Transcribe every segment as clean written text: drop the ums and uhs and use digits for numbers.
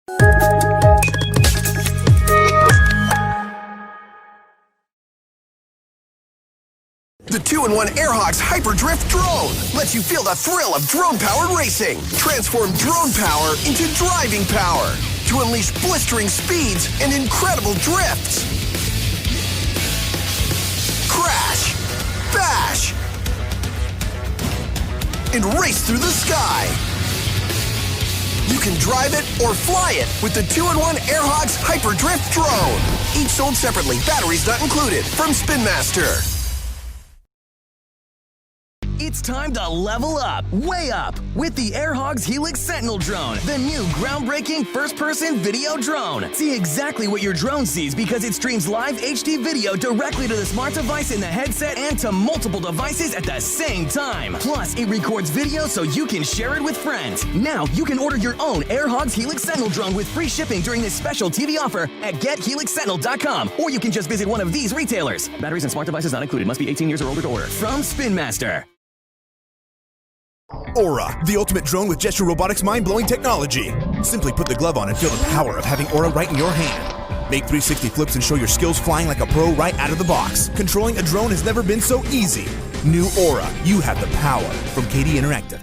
The 2-in-1 Hogs Hyperdrift Drone lets you feel the thrill of drone-powered racing. Transform drone power into driving power to unleash blistering speeds and incredible drifts. Crash, bash, and race through the sky. You can drive it or fly it with the 2-in-1 Hogs Hyperdrift Drone. Each sold separately, batteries not included, from Spin Master. It's time to level up, way up, with the Hogs Helix Sentinel drone, the new groundbreaking first-person video drone. See exactly what your drone sees because it streams live HD video directly to the smart device in the headset and to multiple devices at the same time. Plus, it records video so you can share it with friends. Now, you can order your own Hogs Helix Sentinel drone with free shipping during this special TV offer at gethelixsentinel.com, or you can just visit one of these retailers. Batteries and smart devices not included. Must be 18 years or older to order. From Spin Master. Aura, the ultimate drone with gesture robotics mind-blowing technology. Simply put the glove on and feel the power of having Aura right in your hand. Make 360 flips and show your skills flying like a pro right out of the box. Controlling a drone has never been so easy. New Aura, you have the power. From KD Interactive.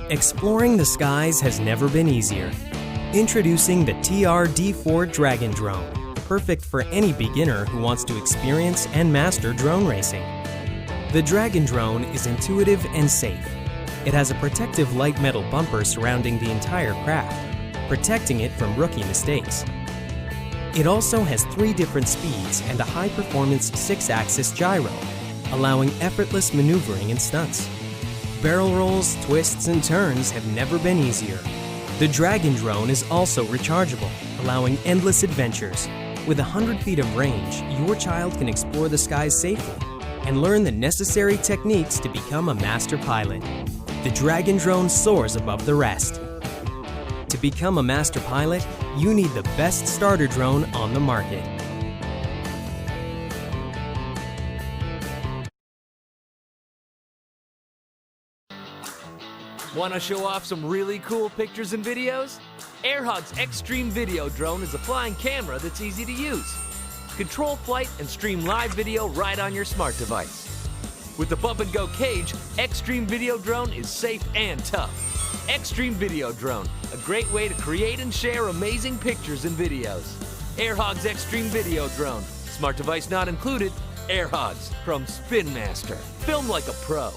Exploring the skies has never been easier. Introducing the TR-D4 Dragon Drone, perfect for any beginner who wants to experience and master drone racing. The Dragon Drone is intuitive and safe. It has a protective light metal bumper surrounding the entire craft, protecting it from rookie mistakes. It also has 3 different speeds and a high-performance 6-axis gyro, allowing effortless maneuvering in stunts. Barrel rolls, twists, and turns have never been easier. The Dragon Drone is also rechargeable, allowing endless adventures. With 100 feet of range, your child can explore the skies safely and learn the necessary techniques to become a master pilot. The Dragon Drone soars above the rest. To become a master pilot, you need the best starter drone on the market. Want to show off some really cool pictures and videos? Hogs Extreme Video Drone is a flying camera that's easy to use. Control flight and stream live video right on your smart device. With the bump-and-go cage, Extreme Video Drone is safe and tough. Extreme Video Drone, a great way to create and share amazing pictures and videos. Hogs Extreme Video Drone, smart device not included. Hogs from Spin Master. Film like a pro.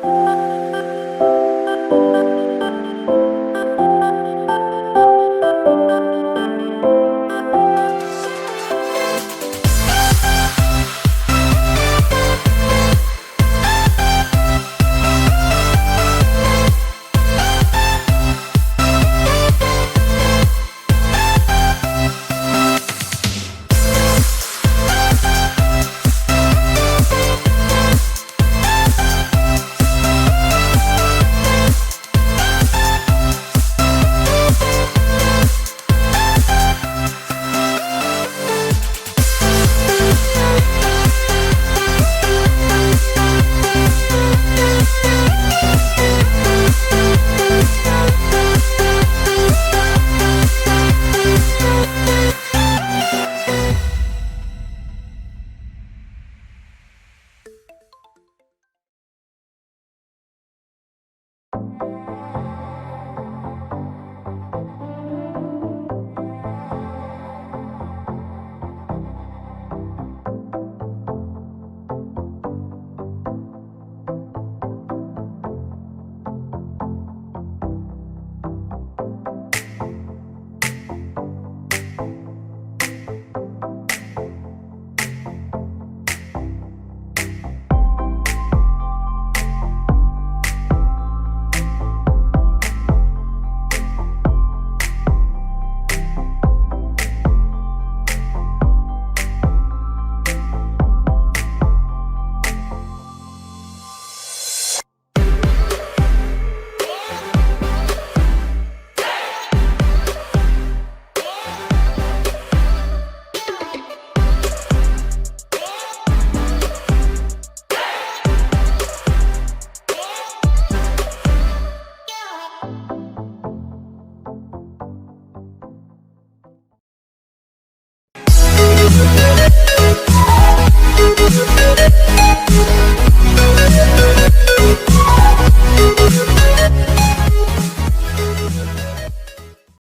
Bye.